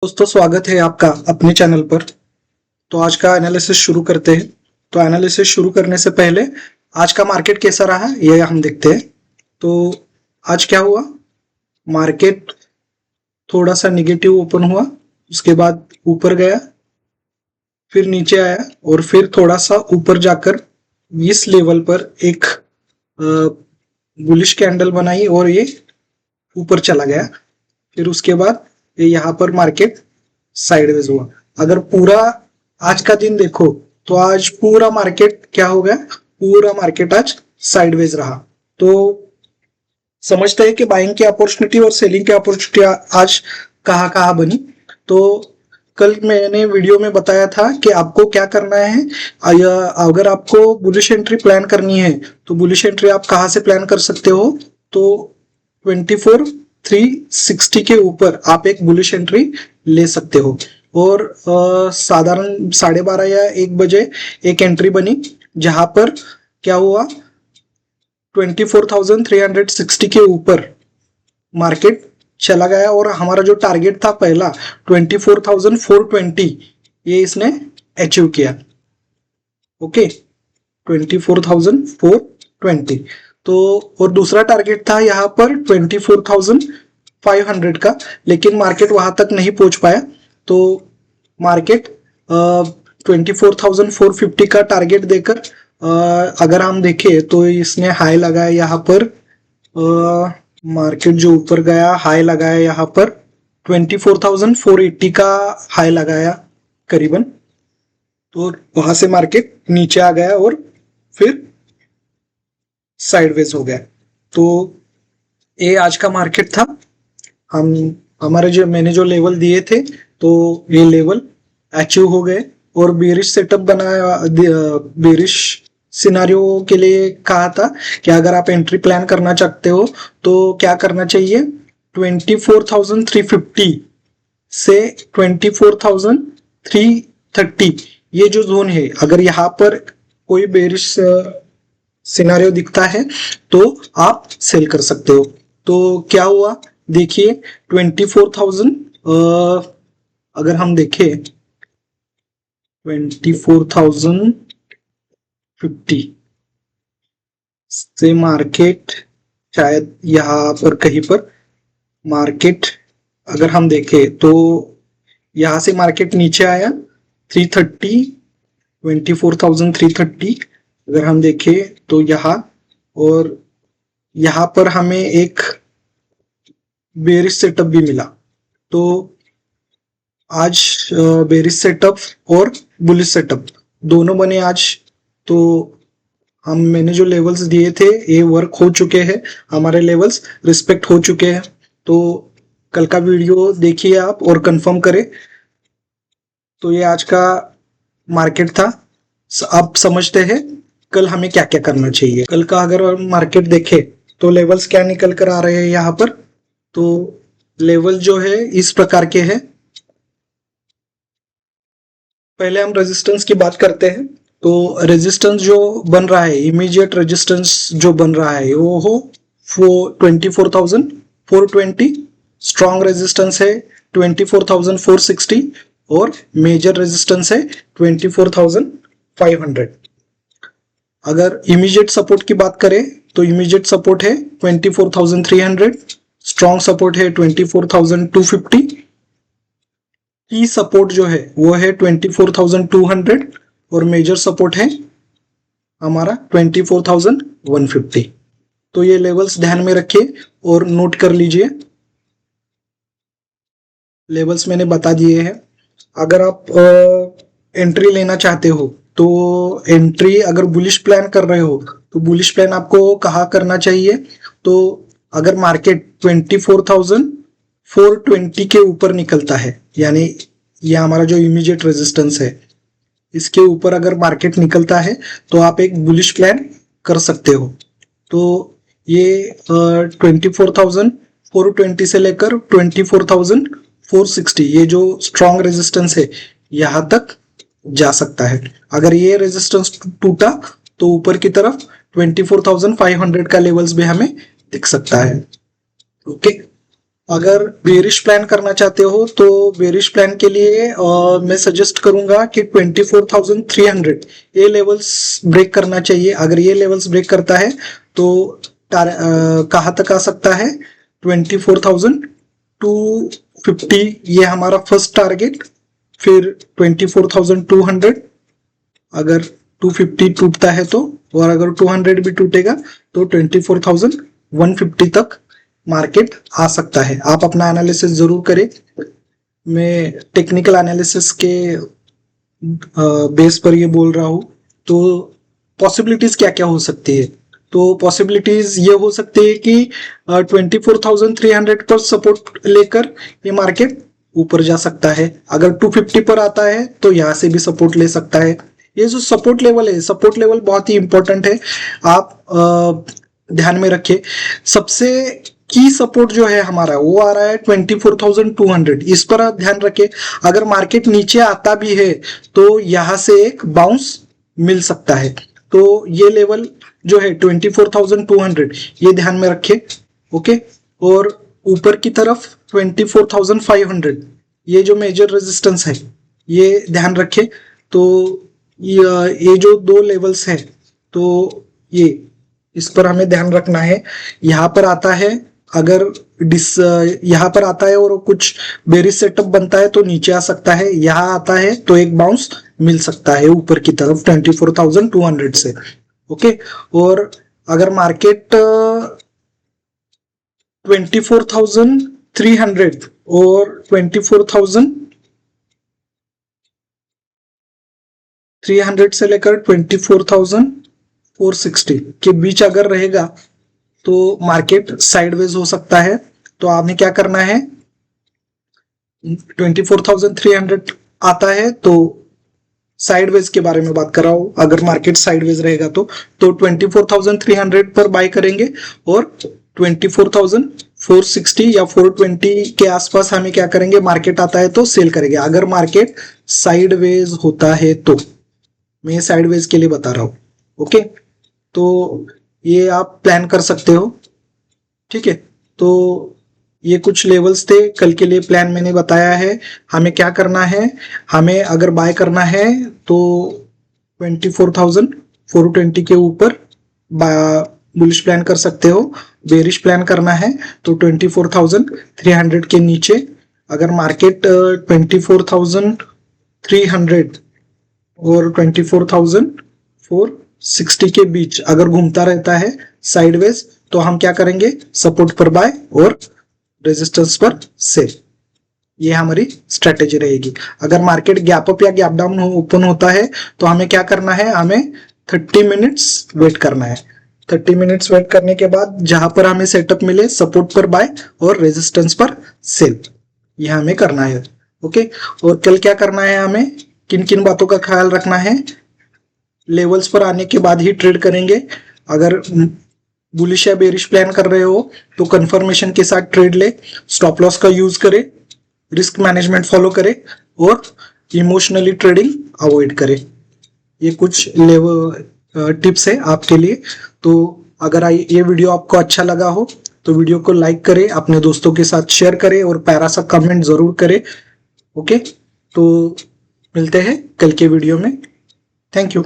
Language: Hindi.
दोस्तों, स्वागत है आपका अपने चैनल पर। तो आज का एनालिसिस शुरू करते हैं। तो एनालिसिस शुरू करने से पहले आज का मार्केट कैसा रहा ये हम देखते हैं। तो आज क्या हुआ, मार्केट थोड़ा सा निगेटिव ओपन हुआ, उसके बाद ऊपर गया, फिर नीचे आया और फिर थोड़ा सा ऊपर जाकर इस लेवल पर एक बुलिश कैंडल बनाई और ये ऊपर चला गया। फिर उसके बाद ये यहाँ पर मार्केट साइडवेज हुआ। अगर पूरा आज का दिन देखो तो आज पूरा मार्केट क्या हो गया, पूरा मार्केट आज साइडवेज रहा। तो समझते हैं कि बाइंग की अपॉर्चुनिटी और सेलिंग की अपॉर्चुनिटी आज कहाँ कहाँ बनी। तो कल मैंने वीडियो में बताया था कि आपको क्या करना है। अगर आपको बुलिश एंट्री प्लान करनी है तो बुलिश एंट्री आप कहाँ से प्लान कर सकते हो, तो 24,360 के ऊपर आप एक बुलिश एंट्री ले सकते हो। और साधारण 12:30 या 1 बजे एक एंट्री बनी जहां पर क्या हुआ, 24,360 के ऊपर मार्केट चला गया और हमारा जो टारगेट था पहला 24,420 ये इसने अचीव किया। ओके, 24,420। तो और दूसरा टारगेट था यहाँ पर 24,500 का, लेकिन मार्केट वहां तक नहीं पहुंच पाया। तो मार्केट 24,450 का टारगेट देकर अगर हम देखें तो इसने हाई लगाया यहाँ पर। मार्केट जो ऊपर गया हाई लगाया यहाँ पर 24,480 का हाई लगाया करीबन। तो वहां से मार्केट नीचे आ गया और फिर साइडवेज हो गया। तो ये आज का मार्केट था। हम हमारे जो मैंने जो लेवल दिए थे तो ये लेवल अचीव हो गए और बेरिश सेटअप बनाया। बेरिश सिनारियो के लिए कहा था कि अगर आप एंट्री प्लान करना चाहते हो तो क्या करना चाहिए, 24,350 से 24,330 ये जो जोन है, अगर यहाँ पर कोई बेरिश सिनारियो दिखता है तो आप सेल कर सकते हो। तो क्या हुआ देखिए, 24,000 अगर हम देखें 24,050 से मार्केट शायद यहाँ पर कहीं पर मार्केट अगर हम देखें तो यहाँ से मार्केट नीचे आया 330, 24,330 अगर हम देखें तो यहाँ, और यहाँ पर हमें एक बेरिश सेटअप भी मिला। तो आज बेरिश सेटअप और बुलिश सेटअप दोनों बने आज। तो मैंने जो लेवल्स दिए थे ये वर्क हो चुके हैं, हमारे लेवल्स रिस्पेक्ट हो चुके हैं। तो कल का वीडियो देखिए आप और कंफर्म करें। तो ये आज का मार्केट था। आप समझते हैं कल हमें क्या क्या करना चाहिए। कल का अगर मार्केट देखे तो लेवल्स क्या निकल कर आ रहे हैं यहाँ पर। तो लेवल जो है इस प्रकार के हैं। पहले हम रेजिस्टेंस की बात करते हैं। तो रेजिस्टेंस जो बन रहा है, इमीडिएट रेजिस्टेंस जो बन रहा है वो हो 24,420। स्ट्रॉन्ग रेजिस्टेंस है 24,460 और मेजर रेजिस्टेंस है 24,500। अगर इमीडिएट सपोर्ट की बात करें तो इमीडिएट सपोर्ट है 24,300, स्ट्रॉन्ग सपोर्ट है 24,250, की सपोर्ट जो है वो है 24,200 और मेजर सपोर्ट है हमारा 24,150। तो ये लेवल्स ध्यान में रखिए और नोट कर लीजिए। लेवल्स मैंने बता दिए हैं। अगर आप एंट्री लेना चाहते हो तो एंट्री अगर बुलिश प्लान कर रहे हो तो बुलिश प्लान आपको कहाँ करना चाहिए। तो अगर मार्केट 24,420 के ऊपर निकलता है, यानी ये हमारा जो इमीडिएट रेजिस्टेंस है इसके ऊपर अगर मार्केट निकलता है तो आप एक बुलिश प्लान कर सकते हो। तो ये 24,420 से लेकर 24,460 ये जो स्ट्रॉन्ग रेजिस्टेंस है यहां तक जा सकता है। अगर ये रेजिस्टेंस टूटा तो ऊपर की तरफ 24,500 का लेवल्स भी हमें दिख सकता है। ओके, अगर बेरिश प्लान करना चाहते हो तो बेरिश प्लान के लिए मैं सजेस्ट करूंगा कि 24,300 ये लेवल्स ब्रेक करना चाहिए। अगर ये लेवल्स ब्रेक करता है तो कहाँ तक आ सकता है? 24,250 ये हमारा फर्स्ट टारगेट, फिर 24,200 अगर 250 टूटता है तो, और अगर 200 भी टूटेगा तो 24,150 तक मार्केट आ सकता है। आप अपना एनालिसिस जरूर करें, मैं टेक्निकल एनालिसिस के बेस पर ये बोल रहा हूँ। तो पॉसिबिलिटीज क्या क्या हो सकती है? तो पॉसिबिलिटीज ये हो सकती है कि 24,300 पर सपोर्ट लेकर ये मार्केट ऊपर जा सकता है। अगर 250 पर आता है तो यहाँ से भी सपोर्ट ले सकता है। ये जो सपोर्ट लेवल है, सपोर्ट लेवल बहुत ही इंपॉर्टेंट है, आप ध्यान में रखिए। सबसे की सपोर्ट जो है हमारा वो आ रहा है 24,200, इस पर आप ध्यान रखिए। अगर मार्केट नीचे आता भी है तो यहां से एक बाउंस मिल सकता है। तो ये लेवल जो है 24,200 ये ध्यान में रखिए। ओके, और ऊपर की तरफ 24,500 ये जो मेजर रेजिस्टेंस है ये ध्यान रखिए। तो ये जो दो लेवल्स है तो ये इस पर हमें ध्यान रखना है। यहाँ पर आता है, अगर यहाँ पर आता है और कुछ बेरिश सेटअप बनता है तो नीचे आ सकता है। यहाँ आता है तो एक बाउंस मिल सकता है ऊपर की तरफ 24,200 से। ओके, और अगर मार्केट 24,300 और 24,300 से लेकर 24,460 के बीच अगर रहेगा तो मार्केट साइडवेज हो सकता है। तो आपने क्या करना है, 24,300 आता है तो साइडवेज के बारे में बात कर रहा हूं। अगर मार्केट साइडवेज रहेगा तो 24,300 पर बाय करेंगे और 24,460 या 420 के आसपास हमें क्या करेंगे, मार्केट आता है तो सेल करेंगे। अगर मार्केट साइडवेज होता है तो, मैं साइडवेज के लिए बता रहा हूं। ओके, तो ये आप प्लान कर सकते हो। ठीक है, तो ये कुछ लेवल्स थे कल के लिए, प्लान मैंने बताया है। हमें क्या करना है, हमें अगर बाय करना है तो 24,420 के ऊपर बुलिश प्लान कर सकते हो। बेरिश प्लान करना है तो 24,300 के नीचे। अगर मार्केट 24,300 और 24,460 के बीच अगर घूमता रहता है साइडवेज तो हम क्या करेंगे, सपोर्ट पर बाय और रेजिस्टेंस पर सेल। ये हमारी स्ट्रेटेजी रहेगी। अगर मार्केट गैप अप या गैप डाउन ओपन होता है तो हमें क्या करना है, हमें 30 मिनट्स वेट करना है। 30 मिनट्स वेट करने के बाद जहां पर हमें सेटअप मिले, सपोर्ट पर बाय और रेजिस्टेंस पर सेल, ये हमें करना है। ओके, और कल क्या करना है, हमें किन किन बातों का ख्याल रखना है, लेवल्स पर आने के बाद ही ट्रेड करेंगे। अगर बुलिश या बेरिश प्लान कर रहे हो तो कंफर्मेशन के साथ ट्रेड ले, स्टॉप लॉस का यूज करें, रिस्क मैनेजमेंट फॉलो करें और इमोशनली ट्रेडिंग अवॉइड करें। ये कुछ टिप्स है आपके लिए। तो अगर ये वीडियो आपको अच्छा लगा हो तो वीडियो को लाइक करें, अपने दोस्तों के साथ शेयर करें और प्यारा सा कमेंट जरूर करें। ओके, तो मिलते हैं कल के वीडियो में। Thank you.